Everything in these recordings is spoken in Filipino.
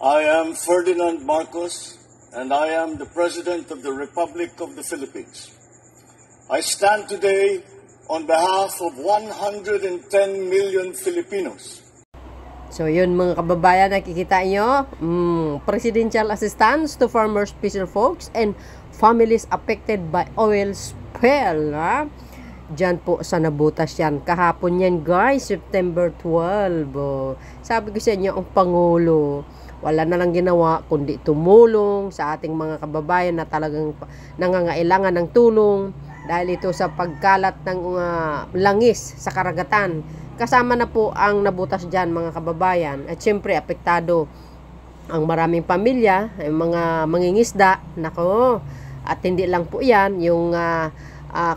I am Ferdinand Marcos, and I am the President of the Republic of the Philippines. I stand today on behalf of 110 million Filipinos. So yun mga kababayan, nakikita nyo, presidential assistance to farmers, fisher folks, and families affected by oil spill. Diyan po sa Nabutas yan. Kahapon yan guys, September 12. Sabi ko sa inyo, ang Pangulo, wala na lang ginawa kundi tumulong sa ating mga kababayan na talagang nangangailangan ng tulong dahil ito sa pagkalat ng langis sa karagatan. Kasama na po ang nabutas dyan mga kababayan. At syempre apektado ang maraming pamilya, ang mga mangingisda. Nako, at hindi lang po yan, yung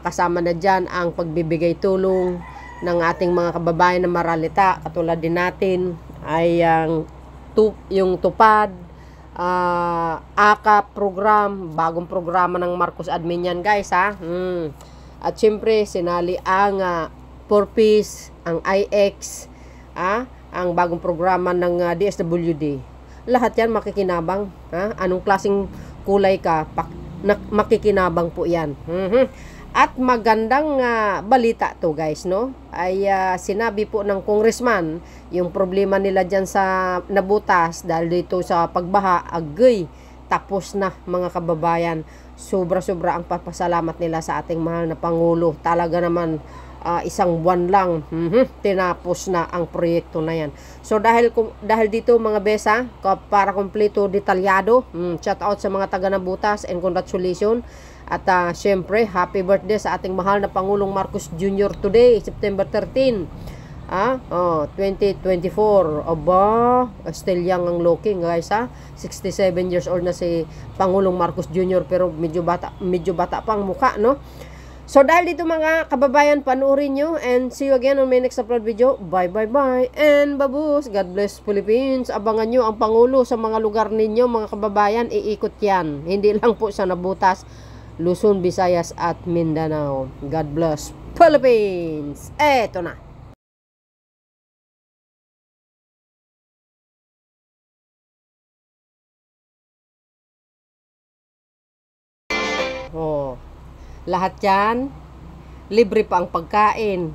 kasama na dyan ang pagbibigay tulong ng ating mga kababayan na maralita. Katulad din natin ay yung tupad, AKAP program, bagong programa ng Marcos admin yan guys ha. At syempre sinali ang 4Ps, ang IX, ang bagong programa ng DSWD. Lahat yan makikinabang. Anong klaseng kulay ka, makikinabang po yan. At magandang balita to guys, no? Ay sinabi po ng congressman yung problema nila dyan sa Nabutas dahil dito sa pagbaha, agay tapos na mga kababayan. Sobra-sobra ang papasalamat nila sa ating mahal na Pangulo. Talaga naman isang buwan lang tinapos na ang proyekto na yan. So dahil dito mga besa, para kompleto detalyado, shout out sa mga taga Nabutas and congratulations. At syempre, happy birthday sa ating mahal na Pangulong Marcos Jr. today, September 13, 2024. Aba, still young ang looking guys 67 years old na si Pangulong Marcos Jr. pero medyo bata pa ang mukha, no? So dahil dito mga kababayan, panoorin nyo and see you again on my next upload video. Bye and babus. God bless Philippines. Abangan nyo ang Pangulo sa mga lugar ninyo mga kababayan, iikot yan. Hindi lang po sa Nabutas, Luzon, Visayas at Mindanao. God bless Philippines. Eto na. Lahat yan libre pa ang pagkain.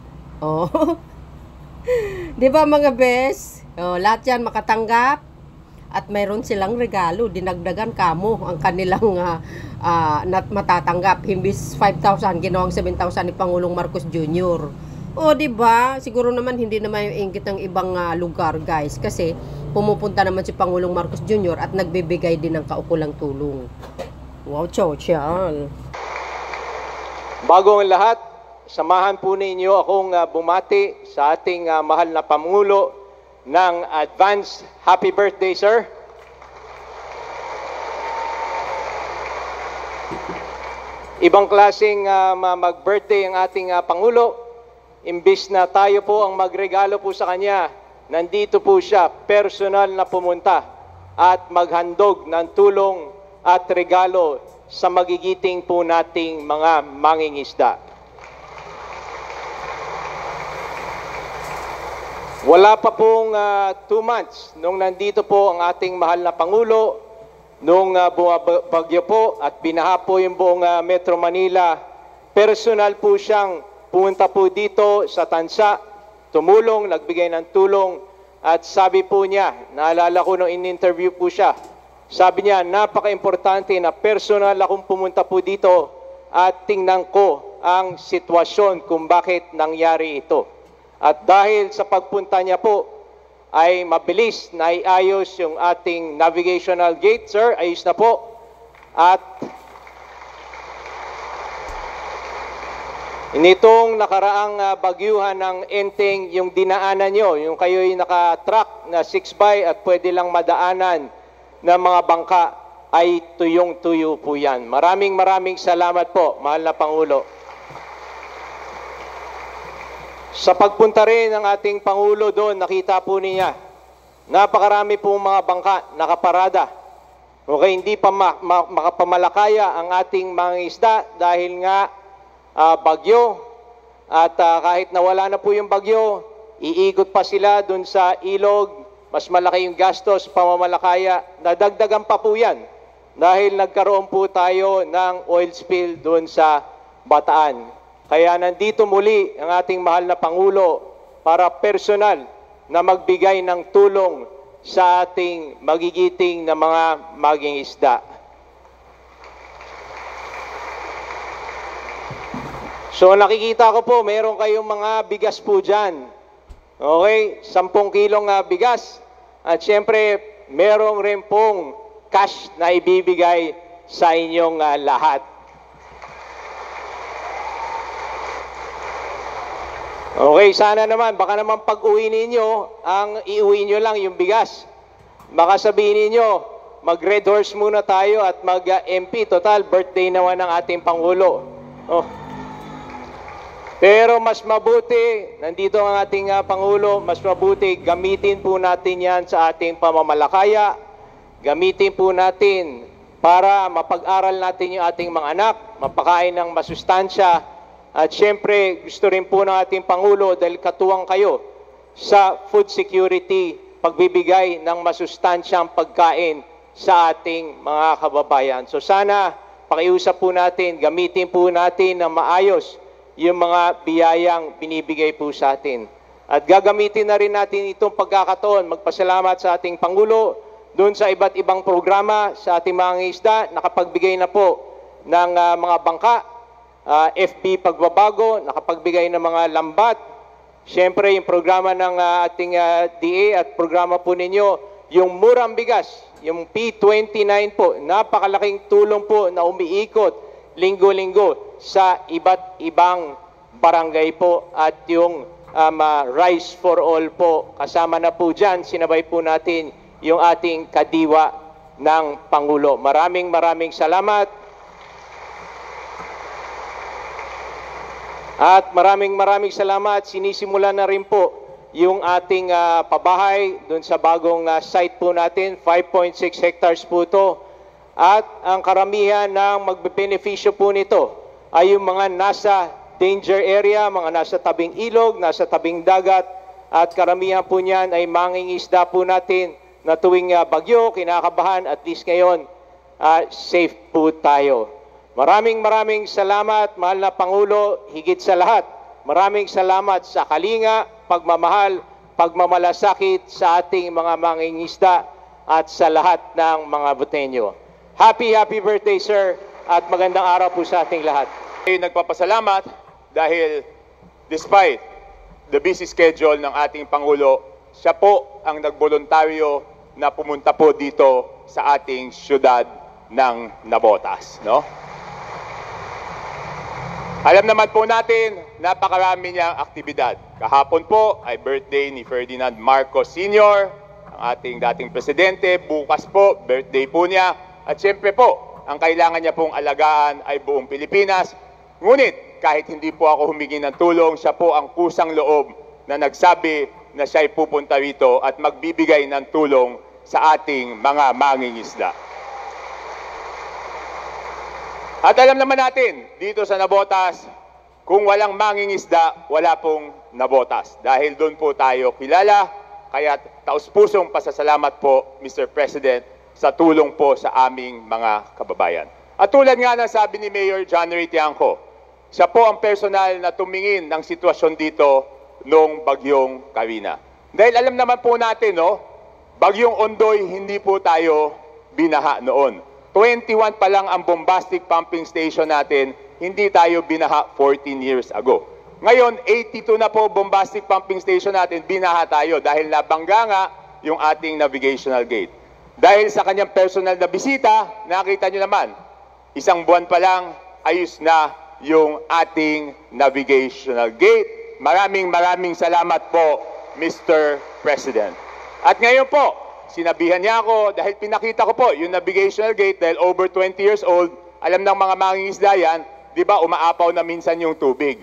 Di ba mga bes? Lahat yan makatanggap at mayroon silang regalo. Dinagdagan kamo ang kanilang matatanggap. Himbis 5,000, ginawang 7,000 ni Pangulong Marcos Jr. Di ba? Siguro naman hindi naman yung inggit ng ibang lugar, guys. Kasi pumupunta naman si Pangulong Marcos Jr. at nagbibigay din ng kaukulang tulong. Wow, chow. Bago ang lahat, samahan po ninyo akong bumati sa ating mahal na Pangulo ng advance happy birthday, sir. Ibang klaseng mag-birthday ang ating Pangulo. Imbis na tayo po ang magregalo po sa kanya, nandito po siya, personal na pumunta at maghandog ng tulong at regalo sa magigiting po nating mga mangingisda. Wala pa pong 2 months nung nandito po ang ating mahal na Pangulo, nung bumabagyo po at binaha po yung buong Metro Manila. Personal po siyang pumunta po dito sa Tansa, tumulong, nagbigay ng tulong at sabi po niya, naalala ko nung in-interview po siya, sabi niya, napaka-importante na personal akong pumunta po dito at tingnan ko ang sitwasyon kung bakit nangyari ito. At dahil sa pagpunta niya po, ay mabilis na iayos yung ating navigational gate, sir. Ayos na po. At nitong nakaraang bagyuhan ng Enteng, yung dinaanan nyo, yung kayo'y naka-truck na 6x at pwede lang madaanan ng mga bangka, ay tuyong-tuyo po yan. Maraming salamat po, mahal na Pangulo. Sa pagpunta rin ng ating Pangulo doon, nakita po niya, napakarami pong mga bangka nakaparada. Okay, hindi pa makapamalakaya ang ating mga isda dahil nga bagyo. At kahit nawala na po yung bagyo, iikot pa sila doon sa ilog mas malaki yung gastos, pamamalakaya, nadagdagan pa po yan dahil nagkaroon po tayo ng oil spill doon sa Bataan. Kaya nandito muli ang ating mahal na Pangulo para personal na magbigay ng tulong sa ating magigiting na mga mangingisda. So nakikita ko po, meron kayong mga bigas po dyan. Okay, 10 kilong bigas. At syempre, meron rin pong cash na ibibigay sa inyong lahat. Okay, sana naman, baka naman pag-uwi ninyo, ang iuwi nyo lang yung bigas. Baka sabihin ninyo, mag-red horse muna tayo at mag-MP. Total, birthday naman ng ating Pangulo. Oh. Pero mas mabuti, nandito ang ating Pangulo, mas mabuti, gamitin po natin yan sa ating pamamalakaya. Gamitin po natin para mapag-aral natin yung ating mga anak, mapakain ng masustansya. At syempre, gusto rin po ng ating Pangulo dahil katuwang kayo sa food security, pagbibigay ng masustansyang pagkain sa ating mga kababayan. So sana, pakiusap po natin, gamitin po natin ng maayos yung mga biyayang binibigay po sa atin. At gagamitin na rin natin itong pagkakataon, magpasalamat sa ating Pangulo, doon sa iba't ibang programa sa ating mga isda, nakapagbigay na po ng mga bangka, FB pagbabago, nakapagbigay ng mga lambat. Siyempre, yung programa ng ating DA at programa po ninyo, yung murang bigas, yung P29 po, napakalaking tulong po na umiikot linggo-linggo sa iba't ibang barangay po at yung Rice for All po. Kasama na po dyan, sinabay po natin yung ating kadiwa ng Pangulo. Maraming salamat. At maraming salamat. Sinisimulan na rin po yung ating pabahay doon sa bagong site po natin. 5.6 hectares po ito. At ang karamihan ng magbebenepisyo po nito ay yung mga nasa danger area, mga nasa tabing ilog, nasa tabing dagat. At karamihan po niyan ay mangingisda po natin na tuwing bagyo, kinakabahan, at least ngayon, safe po tayo. Maraming salamat, mahal na Pangulo, higit sa lahat. Maraming salamat sa kalinga, pagmamahal, pagmamalasakit sa ating mga mangingisda at sa lahat ng mga Boteño. Happy birthday, sir, at magandang araw po sa ating lahat. Nagpapasalamat dahil despite the busy schedule ng ating Pangulo, siya po ang nagboluntaryo na pumunta po dito sa ating syudad ng Navotas, no? Alam naman po natin, napakarami niyang aktibidad. Kahapon po ay birthday ni Ferdinand Marcos Sr., ang ating dating presidente. Bukas po, birthday po niya. At syempre po, ang kailangan niya pong alagaan ay buong Pilipinas. Ngunit, kahit hindi po ako humingi ng tulong, siya po ang kusang loob na nagsabi na siya'y pupunta rito at magbibigay ng tulong sa ating mga mangingisda. At alam naman natin, dito sa Navotas, kung walang mangingisda, wala pong Navotas. Dahil doon po tayo kilala, kaya taus-pusong pasasalamat po, Mr. President, sa tulong po sa aming mga kababayan. At tulad nga ng sabi ni Mayor John Ray Tiangco, siya po ang personal na tumingin ng sitwasyon dito noong bagyong Karina. Dahil alam naman po natin, no, bagyong Ondoy, hindi po tayo binaha noon. 21 pa lang ang bombastic pumping station natin, hindi tayo binaha 14 years ago. Ngayon, 82 na po bombastic pumping station natin, binaha tayo dahil nabangga nga yung ating navigational gate. Dahil sa kanyang personal na bisita, nakita nyo naman, isang buwan pa lang, ayos na yung ating navigational gate. Maraming salamat po, Mr. President. At ngayon po, sinabihan niya ako dahil pinakita ko po yung navigational gate dahil over 20 years old, alam ng mga mangingisda yan, di ba umaapaw na minsan yung tubig.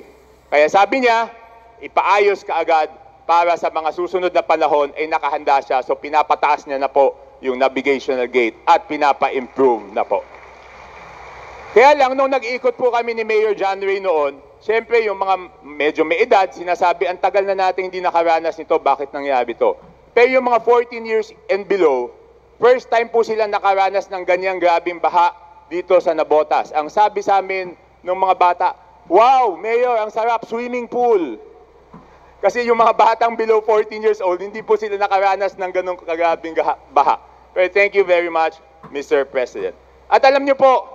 Kaya sabi niya, ipaayos kaagad para sa mga susunod na panahon ay nakahanda siya. So pinapataas niya na po yung navigational gate at pinapa-improve na po. Kaya lang, nung nag-iikot po kami ni Mayor John Ray noon, siyempre yung mga medyo may edad, sinasabi, ang tagal na natin hindi nakaranas nito, bakit nangyari ito? Pero yung mga 14 years and below, first time po sila nakaranas ng ganyang grabing baha dito sa Navotas. Ang sabi sa amin ng mga bata, wow, Mayor, ang sarap, swimming pool. Kasi yung mga batang below 14 years old, hindi po sila nakaranas ng ganong kagabing baha. Pero thank you very much, Mr. President. At alam niyo po,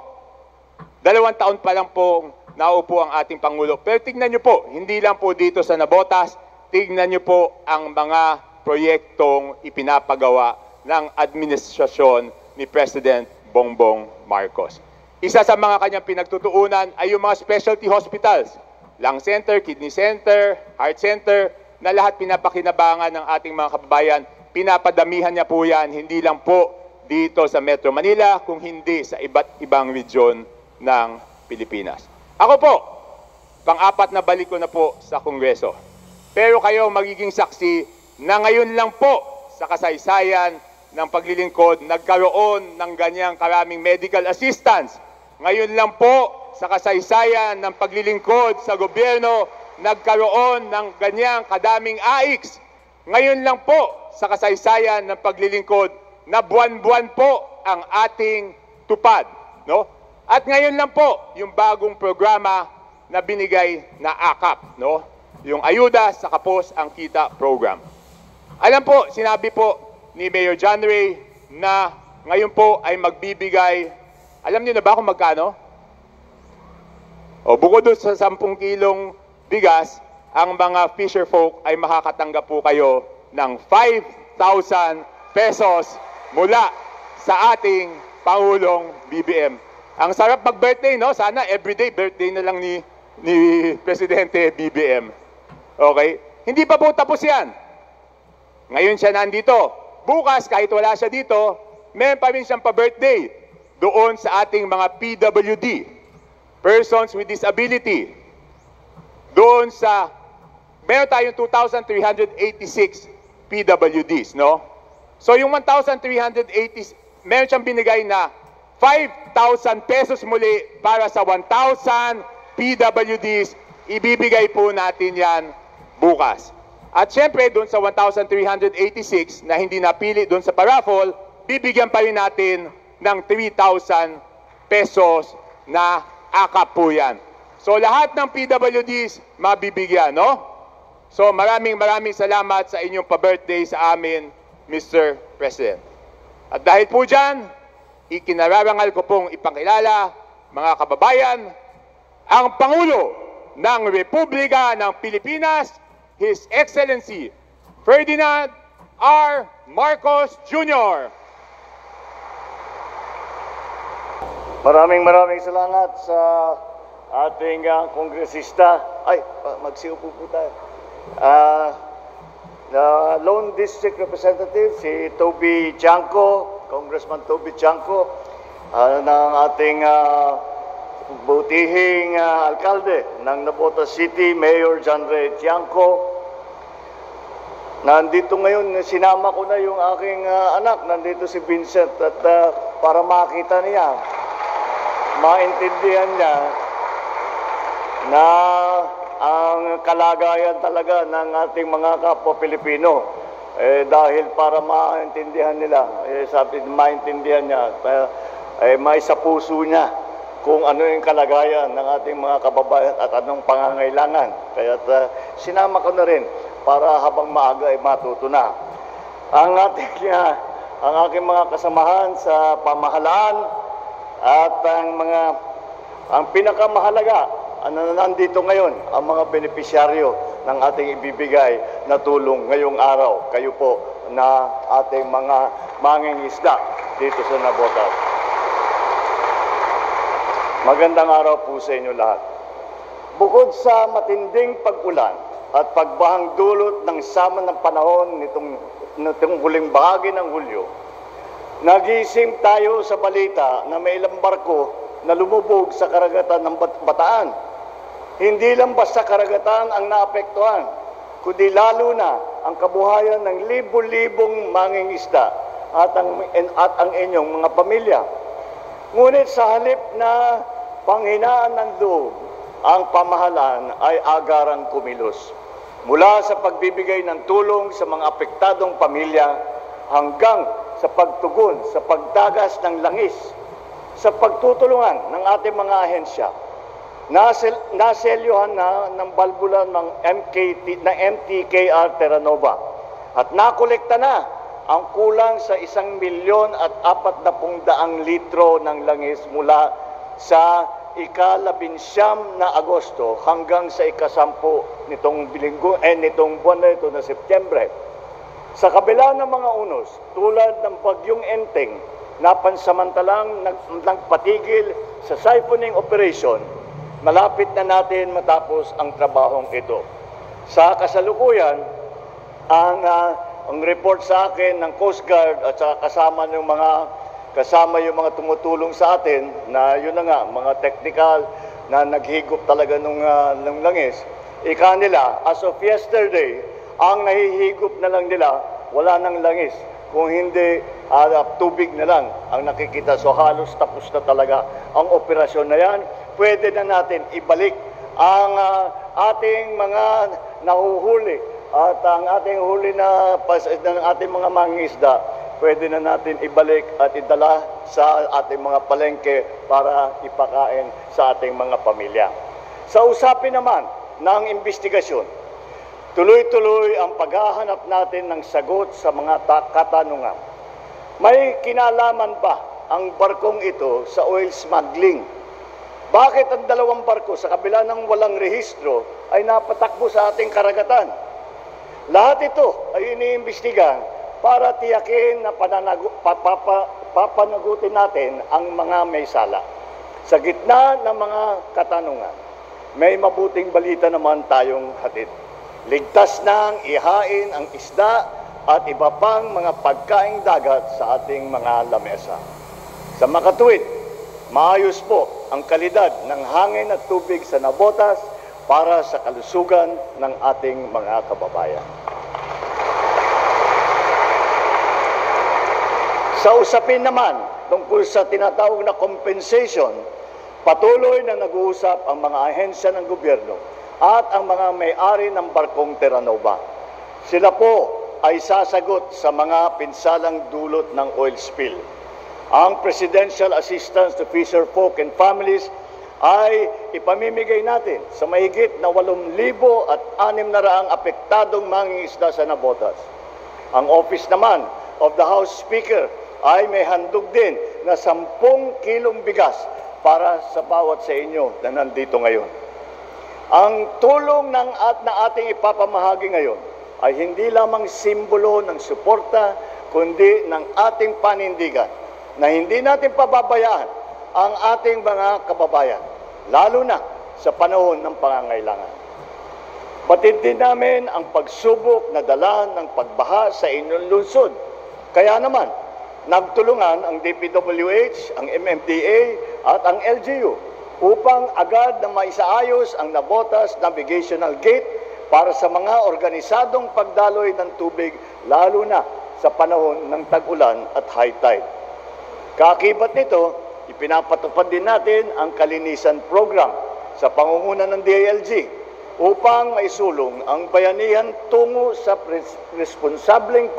2 taon pa lang po naupo ang ating Pangulo. Pero tignan niyo po, hindi lang po dito sa Navotas, tignan niyo po ang mga proyektong ipinapagawa ng administrasyon ni President Bongbong Marcos. Isa sa mga kanyang pinagtutuunan ay yung mga specialty hospitals, lung center, kidney center, heart center, na lahat pinapakinabangan ng ating mga kababayan. Pinapadamihan niya po yan, hindi lang po dito sa Metro Manila, kung hindi sa iba't ibang region ng Pilipinas. Ako po, pang-apat na balik ko na po sa Kongreso. Pero kayo magiging saksi na ngayon lang po sa kasaysayan ng paglilingkod, nagkaroon ng ganyang karaming medical assistance. Ngayon lang po sa kasaysayan ng paglilingkod sa gobyerno, nagkaroon ng ganyang kadaming AICS. Ngayon lang po sa kasaysayan ng paglilingkod na buwan-buwan po ang ating tupad. No? At ngayon lang po yung bagong programa na binigay na AKAP. No? Yung Ayuda sa Kapos ang Kita program. Alam po, sinabi po ni Mayor John Ray na ngayon po ay magbibigay, alam niyo na ba kung magkano? O bukod doon sa 10 kilong bigas, ang mga fisher folk ay makakatanggap po kayo ng 5,000 pesos mula sa ating Pangulong BBM. Ang sarap mag-birthday, no? Sana everyday birthday na lang ni Presidente BBM. Okay? Hindi pa po tapos yan. Ngayon siya nandito. Bukas, kahit wala siya dito, meron pa rin siyang pa-birthday doon sa ating mga PWD, persons with disability. Doon sa, meron tayong 2,386 PWDs, no? So yung 1,380, meron siyang binigay na 5,000 pesos muli para sa 1,000 PWDs. Ibibigay po natin yan bukas. At syempre, doon sa 1,386 na hindi napili doon sa paraffle, bibigyan pa rin natin ng 3,000 pesos na AKAP po yan. So lahat ng PWDs mabibigyan, no? So maraming salamat sa inyong pa-birthday sa amin, Mr. President. At dahil po dyan, ikinararangal ko pong ipakilala, mga kababayan, ang Pangulo ng Republika ng Pilipinas, His Excellency Ferdinand R. Marcos Jr. Maraming salamat sa ating kongresista. Ay, magsiupo po tayo. Lone District Representative, si Toby Chanco, Congressman Toby Chanco, ng ating butihing alkalde ng Navotas City, Mayor John Ray Tiangco. Nandito ngayon, sinama ko na yung aking anak, nandito si Vincent, at para makita niya, maintindihan niya na ang kalagayan talaga ng ating mga kapwa Pilipino. Dahil para maintindihan nila, maintindihan niya, may sa puso niya kung ano yung kalagayan ng ating mga kababayan at anong pangangailangan. Kaya sinama ko na rin para habang maaga ay matuto na. Ang aking mga kasamahan sa pamahalaan at ang pinakamahalaga, nandito ngayon ang mga benepisyaryo ng ating ibibigay na tulong ngayong araw. Kayo po na ating mga mangingisda dito sa Navotas. Magandang araw po sa inyo lahat. Bukod sa matinding pag-ulan at pagbahang dulot ng sama ng panahon nitong huling bahagi ng Hulyo, nagising tayo sa balita na may ilang barko na lumubog sa karagatan ng Bataan. Hindi lang basta karagatan ang naapektuhan, kundi lalo na ang kabuhayan ng libo-libong mangingisda at ang inyong mga pamilya. Ngunit sa halip na panghinaan ng loob, ang pamahalaan ay agarang kumilos. mula sa pagbibigay ng tulong sa mga apektadong pamilya hanggang sa pagtugon sa pagtagas ng langis, sa pagtutulungan ng ating mga ahensya. Naselyuhan na ng balbula ng MTKR Terra Nova at nakolekta na ang kulang sa 1,400,000 litro ng langis mula sa ika-19 na Agosto hanggang sa ika-10 nitong buwan na ito na Setyembre. Sa kabila ng mga unos, tulad ng bagyong Enteng na pansamantalang nagpatigil sa siphoning operation, malapit na natin matapos ang trabahong ito. Sa kasalukuyan, ang report sa akin ng Coast Guard at kasama yung mga tumutulong sa atin na yun na nga, mga technical na naghigop talaga ng langis. Ika nila, as of yesterday, ang nahihigop na lang nila, wala nang langis. Kung hindi, tubig na lang ang nakikita. So halos tapos na talaga ang operasyon na yan. Pwede na natin ibalik ang ating mga nahuhuli at ang ating huli ng ating mga mangingisda. Pwede na natin ibalik at idala sa ating mga palengke para ipakain sa ating mga pamilya. Sa usapin naman ng investigasyon, tuloy-tuloy ang paghahanap natin ng sagot sa mga katanungan. May kinalaman ba ang barkong ito sa oil smuggling? Bakit ang dalawang barko sa kabila ng walang rehistro ay napatakbo sa ating karagatan? Lahat ito ay iniimbestigahan para tiyakin na papanagutin natin ang mga may sala. Sa gitna ng mga katanungan, may mabuting balita naman tayong hatid. Ligtas nang ihain ang isda at iba pang mga pagkaing dagat sa ating mga lamesa. Sa makatuwid, maayos po ang kalidad ng hangin at tubig sa Navotas para sa kalusugan ng ating mga kababayan. Sa usapin naman tungkol sa tinatawag na compensation, patuloy na nag-uusap ang mga ahensya ng gobyerno at ang mga may-ari ng barkong Terra Nova. Sila po ay sasagot sa mga pinsalang dulot ng oil spill. Ang Presidential Assistance to Fisherfolk and Families ay ipamimigay natin sa mahigit na 8,600 apektadong mangingisda sa Navotas. Ang office naman of the House Speaker ay may handog din na 10 kilong bigas para sa bawat sa inyo na nandito ngayon. Ang tulong na ating ipapamahagi ngayon ay hindi lamang simbolo ng suporta, kundi ng ating panindigan na hindi natin pababayaan ang ating mga kababayan, lalo na sa panahon ng pangangailangan. Batid din namin ang pagsubok na dala ng pagbaha sa inyong lungsod. Kaya naman, nagtulungan ang DPWH, ang MMDA at ang LGU upang agad na maisaayos ang Navotas Navigational Gate para sa mga organisadong pagdaloy ng tubig, lalo na sa panahon ng tag-ulan at high tide. Kaakibat nito, ipinapatupad din natin ang Kalinisan Program sa pangunguna ng DILG upang maisulong ang bayanihan tungo sa responsableng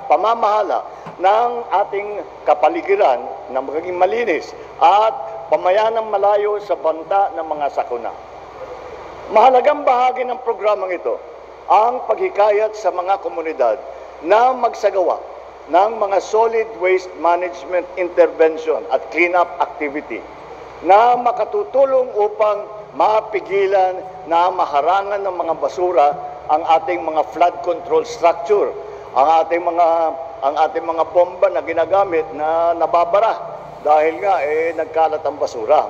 pamamahala ng ating kapaligiran na magiging malinis at pamayanang malayo sa banta ng mga sakuna. Mahalagang bahagi ng programang ito ang paghikayat sa mga komunidad na magsagawa ng mga solid waste management intervention at cleanup activity na makatutulong upang mapigilan na maharangan ng mga basura ang ating mga flood control structure, ang ating mga bomba na ginagamit na nababara dahil nga nagkalat ang basura.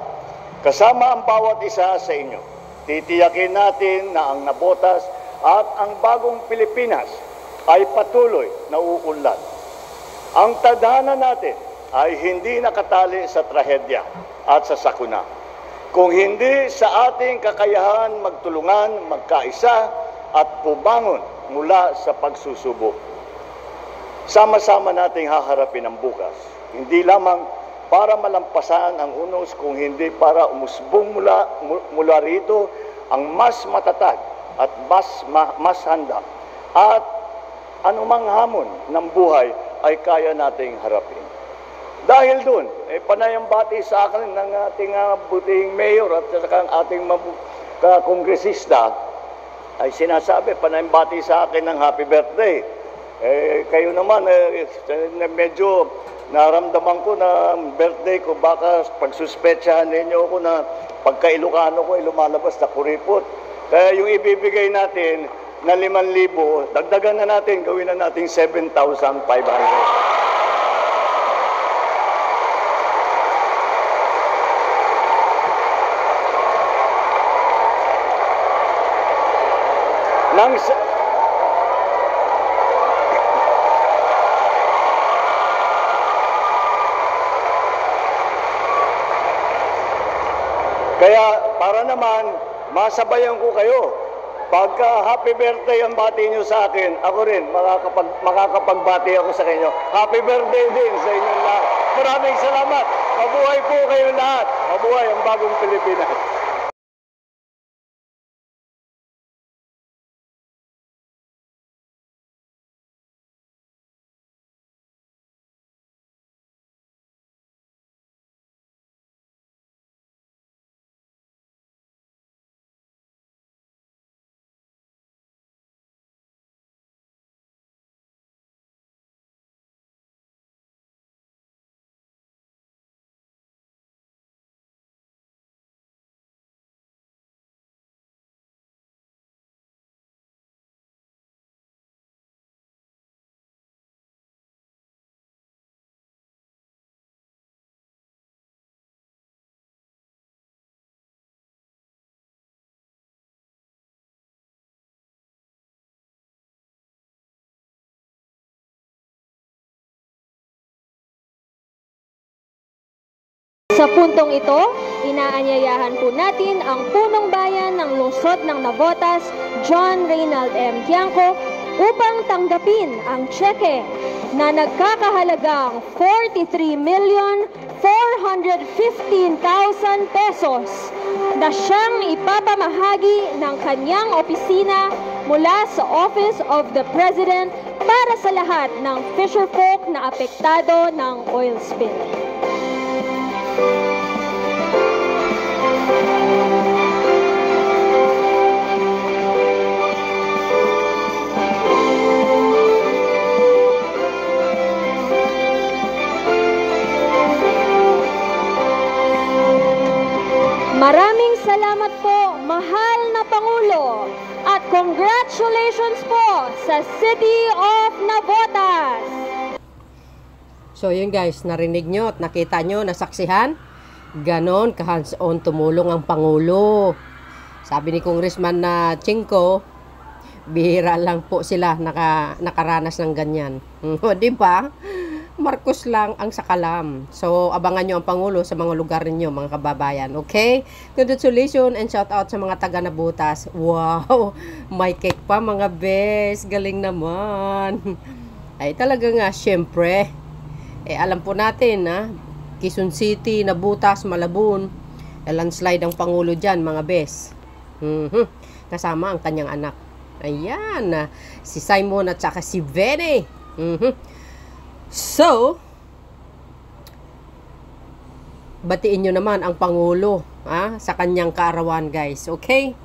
Kasama ang bawat isa sa inyo, titiyakin natin na ang Navotas at ang bagong Pilipinas ay patuloy na uunlad. Ang tadhana natin ay hindi nakatali sa trahedya at sa sakuna, kung hindi sa ating kakayahan magtulungan, magkaisa at pubangon mula sa pagsusubok. Sama-sama nating haharapin ang bukas, hindi lamang para malampasan ang unos, kung hindi para umusbong mula rito ang mas matatag at mas handa. At anumang hamon ng buhay ay kaya nating harapin. Dahil doon, panayambati sa akin ng ating butihing mayor at saka ang ating kongresista ay sinasabi, panayambati sa akin ng happy birthday. Kayo naman, medyo naramdaman ko na birthday ko, baka pagsuspetsahan ninyo ako na pagka-Ilocano ko ay lumalabas na kuripot. Kaya yung ibibigay natin na 5,000, dagdagan na natin, gawin na natin 7,500. Kaya para naman masabayan ko kayo, pagka happy birthday ang bati nyo sa akin, ako rin makakapagbati ako sa inyo. Happy birthday din sa inyong lahat. Maraming salamat. Mabuhay po kayo lahat. Mabuhay ang bagong Pilipinas. Sa puntong ito, inaanyayahan po natin ang punong bayan ng lungsod ng Navotas, John Reynald M. Tiangco, upang tanggapin ang tseke na nagkakahalagang 43,415,000 pesos na siyang ipapamahagi ng kanyang opisina mula sa Office of the President para sa lahat ng fisherfolk na apektado ng oil spill. Maraming salamat po, mahal na Pangulo, at congratulations po sa City of Navotas! So yun guys, narinig nyo at nakita nyo, nasaksihan, ganon ka-hands-on tumulong ang Pangulo. Sabi ni Congressman na Chinko, bihira lang po sila nakaranas ng ganyan. Di ba? Marcos lang ang sakalam. So, abangan nyo ang Pangulo sa mga lugar ninyo, mga kababayan. Okay? Congratulations and shout out sa mga taga Navotas. Wow! May cake pa mga bes. Galing naman. Ay, talaga nga, syempre. Alam po natin, Quezon City, Navotas, Malabon. Landslide ang Pangulo dyan, mga bes. Kasama ang kanyang anak. Ayan, si Simon at saka si Vene. So, batiin nyo naman ang Pangulo sa kanyang kaarawan, guys. Okay?